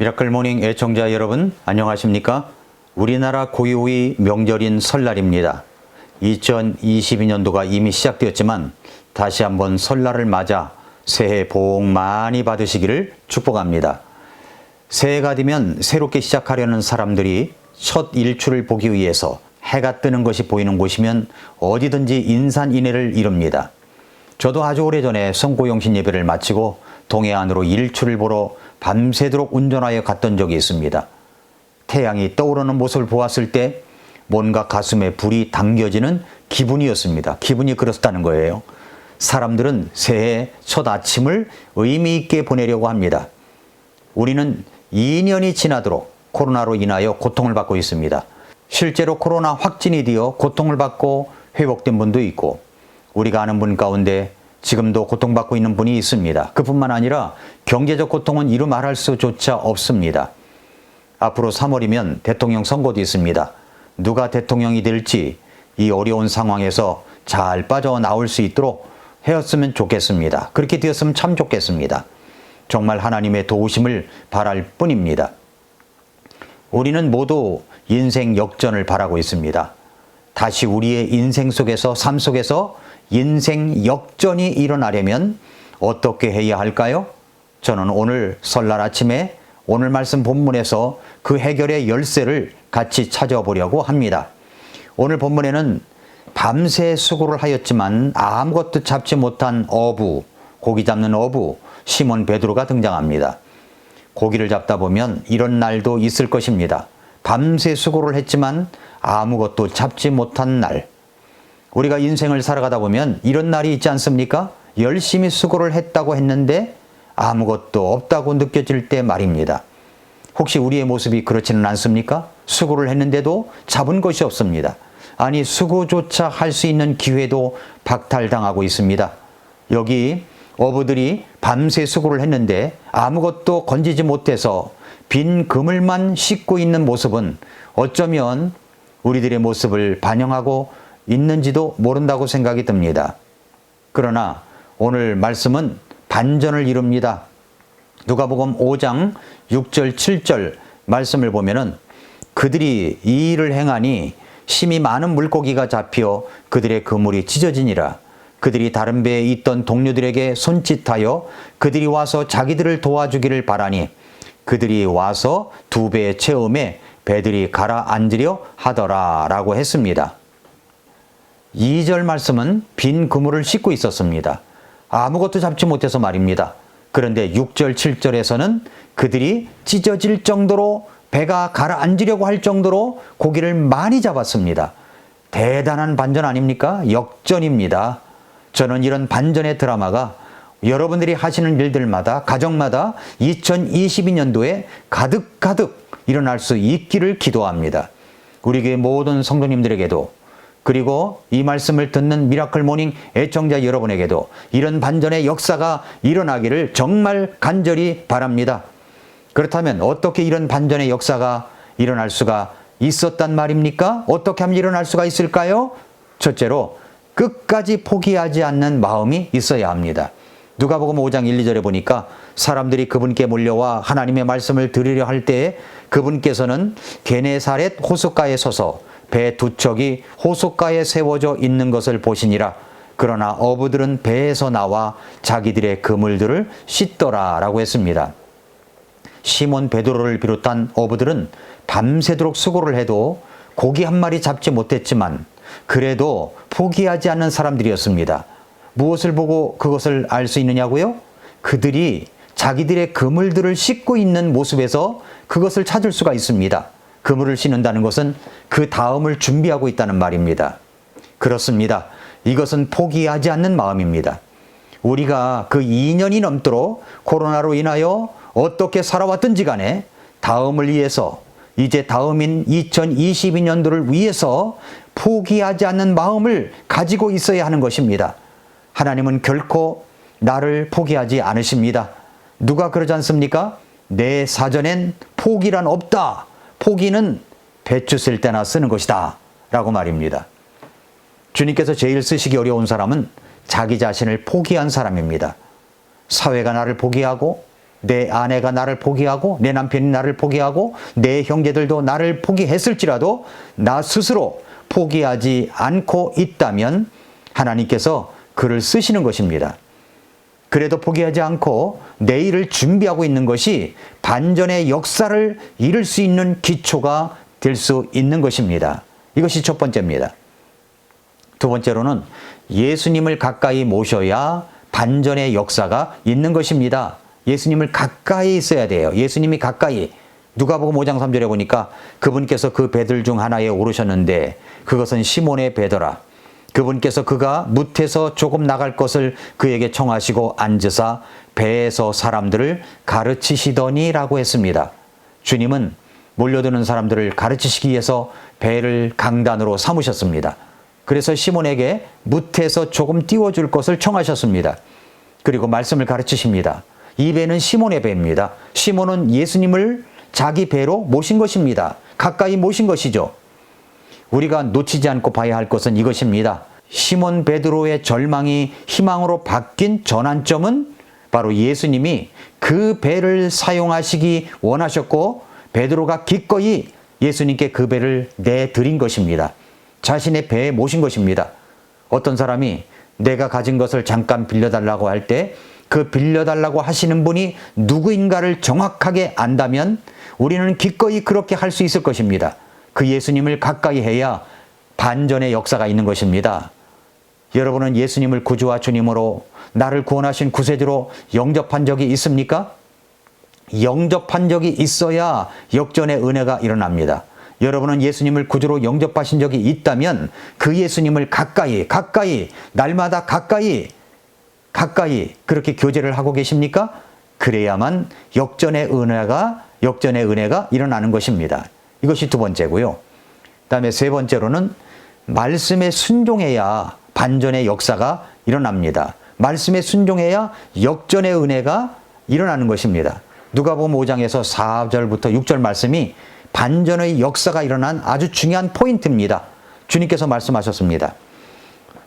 미라클 모닝 애청자 여러분 안녕하십니까? 우리나라 고유의 명절인 설날입니다. 2022년도가 이미 시작되었지만 다시 한번 설날을 맞아 새해 복 많이 받으시기를 축복합니다. 새해가 되면 새롭게 시작하려는 사람들이 첫 일출을 보기 위해서 해가 뜨는 것이 보이는 곳이면 어디든지 인산인해를 이룹니다. 저도 아주 오래전에 성고용신 예배를 마치고 동해안으로 일출을 보러 밤새도록 운전하여 갔던 적이 있습니다. 태양이 떠오르는 모습을 보았을 때 뭔가 가슴에 불이 당겨지는 기분이었습니다. 기분이 그렇다는 거예요. 사람들은 새해 첫 아침을 의미 있게 보내려고 합니다. 우리는 2년이 지나도록 코로나로 인하여 고통을 받고 있습니다. 실제로 코로나 확진이 되어 고통을 받고 회복된 분도 있고 우리가 아는 분 가운데 지금도 고통받고 있는 분이 있습니다. 그뿐만 아니라 경제적 고통은 이루 말할 수조차 없습니다. 앞으로 3월이면 대통령 선거도 있습니다. 누가 대통령이 될지 이 어려운 상황에서 잘 빠져나올 수 있도록 하였으면 좋겠습니다. 그렇게 되었으면 참 좋겠습니다. 정말 하나님의 도우심을 바랄 뿐입니다. 우리는 모두 인생 역전을 바라고 있습니다. 다시 우리의 인생 속에서, 삶 속에서 인생 역전이 일어나려면 어떻게 해야 할까요? 저는 오늘 설날 아침에 오늘 말씀 본문에서 그 해결의 열쇠를 같이 찾아보려고 합니다. 오늘 본문에는 밤새 수고를 하였지만 아무것도 잡지 못한 어부, 고기 잡는 어부 시몬 베드로가 등장합니다. 고기를 잡다 보면 이런 날도 있을 것입니다. 밤새 수고를 했지만 아무것도 잡지 못한 날. 우리가 인생을 살아가다 보면 이런 날이 있지 않습니까? 열심히 수고를 했다고 했는데 아무것도 없다고 느껴질 때 말입니다. 혹시 우리의 모습이 그렇지는 않습니까? 수고를 했는데도 잡은 것이 없습니다. 아니, 수고조차 할 수 있는 기회도 박탈당하고 있습니다. 여기 어부들이 밤새 수고를 했는데 아무것도 건지지 못해서 빈 그물만 씻고 있는 모습은 어쩌면 우리들의 모습을 반영하고 있는지도 모른다고 생각이 듭니다. 그러나 오늘 말씀은 반전을 이룹니다. 누가복음 5장 6절 7절 말씀을 보면은 그들이 이 일을 행하니 심히 많은 물고기가 잡혀 그들의 그물이 찢어지니라. 그들이 다른 배에 있던 동료들에게 손짓하여 그들이 와서 자기들을 도와주기를 바라니 그들이 와서 두 배의 채움에 배들이 가라앉으려 하더라 라고 했습니다. 2절 말씀은 빈 그물을 씻고 있었습니다. 아무것도 잡지 못해서 말입니다. 그런데 6절 7절에서는 그들이 찢어질 정도로 배가 가라앉으려고 할 정도로 고기를 많이 잡았습니다. 대단한 반전 아닙니까? 역전입니다. 저는 이런 반전의 드라마가 여러분들이 하시는 일들마다 가정마다 2022년도에 가득가득 일어날 수 있기를 기도합니다. 우리 교회 모든 성도님들에게도 그리고 이 말씀을 듣는 미라클 모닝 애청자 여러분에게도 이런 반전의 역사가 일어나기를 정말 간절히 바랍니다. 그렇다면 어떻게 이런 반전의 역사가 일어날 수가 있었단 말입니까? 어떻게 하면 일어날 수가 있을까요? 첫째로 끝까지 포기하지 않는 마음이 있어야 합니다. 누가복음 5장 1, 2절에 보니까 사람들이 그분께 몰려와 하나님의 말씀을 들으려 할 때에 그분께서는 게네사렛 호숫가에 서서 배 두 척이 호숫가에 세워져 있는 것을 보시니라. 그러나 어부들은 배에서 나와 자기들의 그물들을 씻더라 라고 했습니다. 시몬 베드로를 비롯한 어부들은 밤새도록 수고를 해도 고기 한 마리 잡지 못했지만 그래도 포기하지 않는 사람들이었습니다. 무엇을 보고 그것을 알 수 있느냐고요? 그들이 자기들의 그물들을 씻고 있는 모습에서 그것을 찾을 수가 있습니다. 그물을 씻는다는 것은 그 다음을 준비하고 있다는 말입니다. 그렇습니다. 이것은 포기하지 않는 마음입니다. 우리가 그 2년이 넘도록 코로나로 인하여 어떻게 살아왔든지 간에 다음을 위해서 이제 다음인 2022년도를 위해서 포기하지 않는 마음을 가지고 있어야 하는 것입니다. 하나님은 결코 나를 포기하지 않으십니다. 누가 그러지 않습니까? 내 사전엔 포기란 없다. 포기는 배추 쓸 때나 쓰는 것이다 라고 말입니다. 주님께서 제일 쓰시기 어려운 사람은 자기 자신을 포기한 사람입니다. 사회가 나를 포기하고 내 아내가 나를 포기하고 내 남편이 나를 포기하고 내 형제들도 나를 포기했을지라도 나 스스로 포기하지 않고 있다면 하나님께서 그를 쓰시는 것입니다. 그래도 포기하지 않고 내일을 준비하고 있는 것이 반전의 역사를 이룰 수 있는 기초가 될 수 있는 것입니다. 이것이 첫 번째입니다. 두 번째로는 예수님을 가까이 모셔야 반전의 역사가 있는 것입니다. 예수님을 가까이 있어야 돼요. 예수님이 가까이. 누가복음 5장 3절에 보니까 그분께서 그 배들 중 하나에 오르셨는데 그것은 시몬의 배더라. 그분께서 그가 뭇에서 조금 나갈 것을 그에게 청하시고 앉으사 배에서 사람들을 가르치시더니라고 했습니다. 주님은 몰려드는 사람들을 가르치시기 위해서 배를 강단으로 삼으셨습니다. 그래서 시몬에게 뭇에서 조금 띄워줄 것을 청하셨습니다. 그리고 말씀을 가르치십니다. 이 배는 시몬의 배입니다. 시몬은 예수님을 자기 배로 모신 것입니다. 가까이 모신 것이죠. 우리가 놓치지 않고 봐야 할 것은 이것입니다. 시몬 베드로의 절망이 희망으로 바뀐 전환점은 바로 예수님이 그 배를 사용하시기 원하셨고 베드로가 기꺼이 예수님께 그 배를 내드린 것입니다. 자신의 배에 모신 것입니다. 어떤 사람이 내가 가진 것을 잠깐 빌려달라고 할 때 그 빌려달라고 하시는 분이 누구인가를 정확하게 안다면 우리는 기꺼이 그렇게 할 수 있을 것입니다. 그 예수님을 가까이 해야 반전의 역사가 있는 것입니다. 여러분은 예수님을 구주와 주님으로 나를 구원하신 구세주로 영접한 적이 있습니까? 영접한 적이 있어야 역전의 은혜가 일어납니다. 여러분은 예수님을 구주로 영접하신 적이 있다면 그 예수님을 가까이 날마다 가까이 그렇게 교제를 하고 계십니까? 그래야만 역전의 은혜가 일어나는 것입니다. 이것이 두 번째고요. 그다음에 세 번째로는 말씀에 순종해야 반전의 역사가 일어납니다. 말씀에 순종해야 역전의 은혜가 일어나는 것입니다. 누가복음 5장에서 4절부터 6절 말씀이 반전의 역사가 일어난 아주 중요한 포인트입니다. 주님께서 말씀하셨습니다.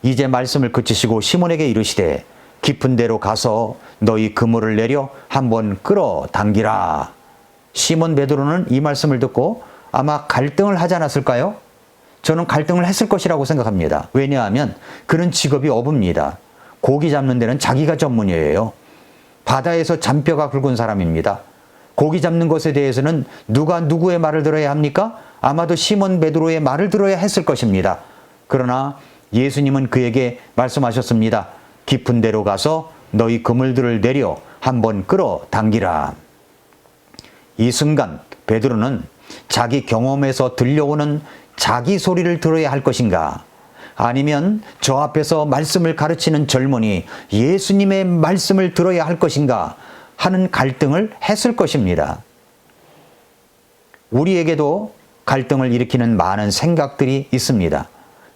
이제 말씀을 그치시고 시몬에게 이르시되 깊은 데로 가서 너희 그물을 내려 한번 끌어당기라. 시몬 베드로는 이 말씀을 듣고 아마 갈등을 하지 않았을까요? 저는 갈등을 했을 것이라고 생각합니다. 왜냐하면 그는 직업이 어부입니다. 고기 잡는 데는 자기가 전문이에요. 바다에서 잔뼈가 굵은 사람입니다. 고기 잡는 것에 대해서는 누가 누구의 말을 들어야 합니까? 아마도 시몬 베드로의 말을 들어야 했을 것입니다. 그러나 예수님은 그에게 말씀하셨습니다. 깊은 데로 가서 너희 그물들을 내려 한번 끌어당기라. 이 순간 베드로는 자기 경험에서 들려오는 자기 소리를 들어야 할 것인가? 아니면 저 앞에서 말씀을 가르치는 젊은이 예수님의 말씀을 들어야 할 것인가? 하는 갈등을 했을 것입니다. 우리에게도 갈등을 일으키는 많은 생각들이 있습니다.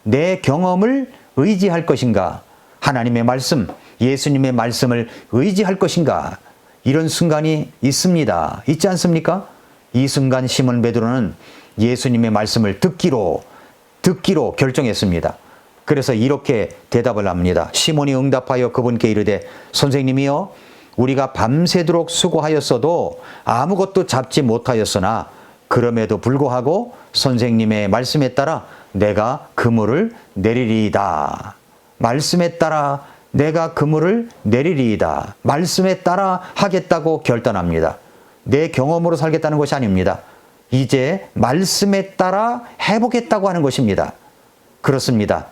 내 경험을 의지할 것인가? 하나님의 말씀, 예수님의 말씀을 의지할 것인가? 이런 순간이 있습니다. 있지 않습니까? 이 순간 시몬 베드로는 예수님의 말씀을 듣기로 결정했습니다. 그래서 이렇게 대답을 합니다. 시몬이 응답하여 그분께 이르되 선생님이여 우리가 밤새도록 수고하였어도 아무것도 잡지 못하였으나 그럼에도 불구하고 선생님의 말씀에 따라 내가 그물을 내리리이다. 말씀에 따라 내가 그물을 내리리이다. 말씀에 따라 하겠다고 결단합니다. 내 경험으로 살겠다는 것이 아닙니다. 이제 말씀에 따라 해보겠다고 하는 것입니다. 그렇습니다.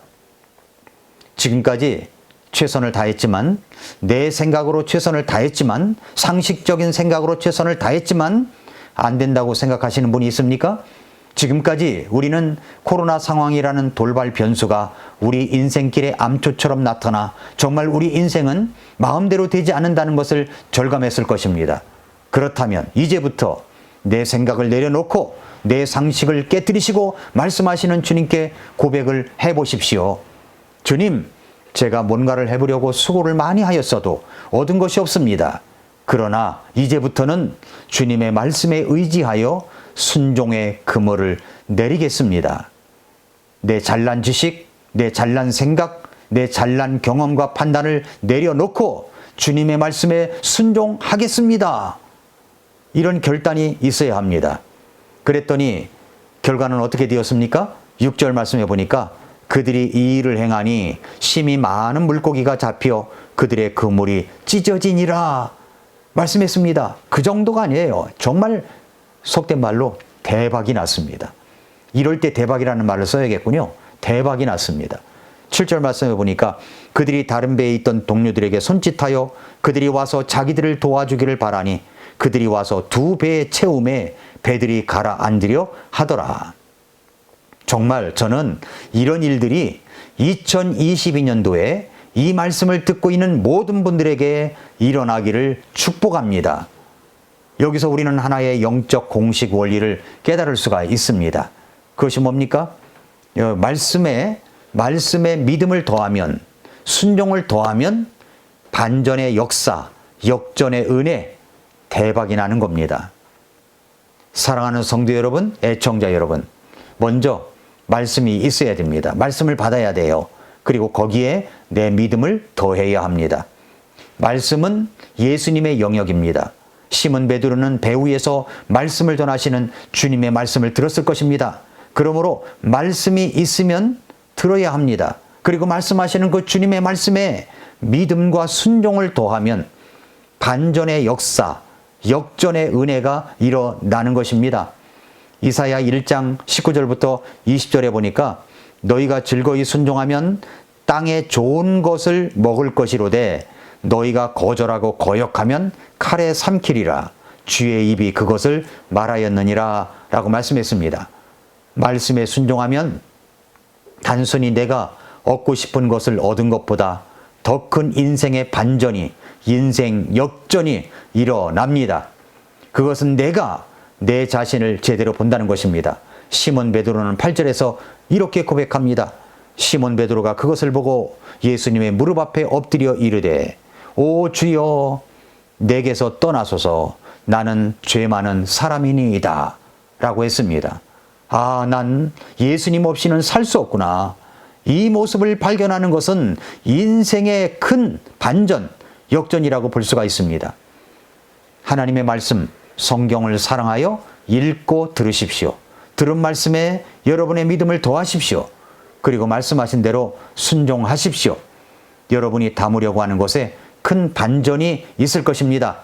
지금까지 최선을 다했지만 내 생각으로 최선을 다했지만 상식적인 생각으로 최선을 다했지만 안 된다고 생각하시는 분이 있습니까? 지금까지 우리는 코로나 상황이라는 돌발 변수가 우리 인생길의 암초처럼 나타나 정말 우리 인생은 마음대로 되지 않는다는 것을 절감했을 것입니다. 그렇다면 이제부터 내 생각을 내려놓고 내 상식을 깨뜨리시고 말씀하시는 주님께 고백을 해보십시오. 주님, 제가 뭔가를 해보려고 수고를 많이 하였어도 얻은 것이 없습니다. 그러나 이제부터는 주님의 말씀에 의지하여 순종의 그물을 내리겠습니다. 내 잘난 지식, 내 잘난 생각, 내 잘난 경험과 판단을 내려놓고 주님의 말씀에 순종하겠습니다. 이런 결단이 있어야 합니다. 그랬더니 결과는 어떻게 되었습니까? 6절 말씀해 보니까 그들이 이 일을 행하니 심히 많은 물고기가 잡혀 그들의 그물이 찢어지니라 말씀했습니다. 그 정도가 아니에요. 정말 속된 말로 대박이 났습니다. 이럴 때 대박이라는 말을 써야겠군요. 대박이 났습니다. 7절 말씀해 보니까 그들이 다른 배에 있던 동료들에게 손짓하여 그들이 와서 자기들을 도와주기를 바라니 그들이 와서 두 배의 채움에 배들이 가라앉으려 하더라. 정말 저는 이런 일들이 2022년도에 이 말씀을 듣고 있는 모든 분들에게 일어나기를 축복합니다. 여기서 우리는 하나의 영적 공식 원리를 깨달을 수가 있습니다. 그것이 뭡니까? 말씀에 믿음을 더하면, 순종을 더하면 반전의 역사, 역전의 은혜, 대박이 나는 겁니다. 사랑하는 성도 여러분, 애청자 여러분, 먼저 말씀이 있어야 됩니다. 말씀을 받아야 돼요. 그리고 거기에 내 믿음을 더해야 합니다. 말씀은 예수님의 영역입니다. 시몬 베드로는 배 위에서 말씀을 전하시는 주님의 말씀을 들었을 것입니다. 그러므로 말씀이 있으면 들어야 합니다. 그리고 말씀하시는 그 주님의 말씀에 믿음과 순종을 더하면 반전의 역사, 역전의 은혜가 일어나는 것입니다. 이사야 1장 19절부터 20절에 보니까 너희가 즐거이 순종하면 땅에 좋은 것을 먹을 것이로되 너희가 거절하고 거역하면 칼에 삼키리라. 주의 입이 그것을 말하였느니라 라고 말씀했습니다. 말씀에 순종하면 단순히 내가 얻고 싶은 것을 얻은 것보다 더 큰 인생의 반전이, 인생 역전이 일어납니다. 그것은 내가 내 자신을 제대로 본다는 것입니다. 시몬 베드로는 8절에서 이렇게 고백합니다. 시몬 베드로가 그것을 보고 예수님의 무릎 앞에 엎드려 이르되 오 주여 내게서 떠나소서 나는 죄 많은 사람이니이다 라고 했습니다. 아, 난 예수님 없이는 살 수 없구나. 이 모습을 발견하는 것은 인생의 큰 반전, 역전이라고 볼 수가 있습니다. 하나님의 말씀, 성경을 사랑하여 읽고 들으십시오. 들은 말씀에 여러분의 믿음을 더하십시오. 그리고 말씀하신 대로 순종하십시오. 여러분이 담으려고 하는 것에 큰 반전이 있을 것입니다.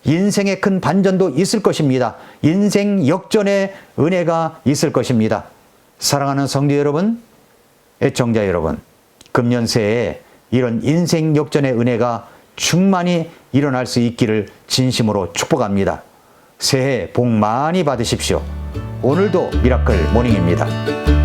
인생의 큰 반전도 있을 것입니다. 인생 역전의 은혜가 있을 것입니다. 사랑하는 성도 여러분, 애청자 여러분, 금년 새해에 이런 인생 역전의 은혜가 충만히 일어날 수 있기를 진심으로 축복합니다. 새해 복 많이 받으십시오. 오늘도 미라클 모닝입니다.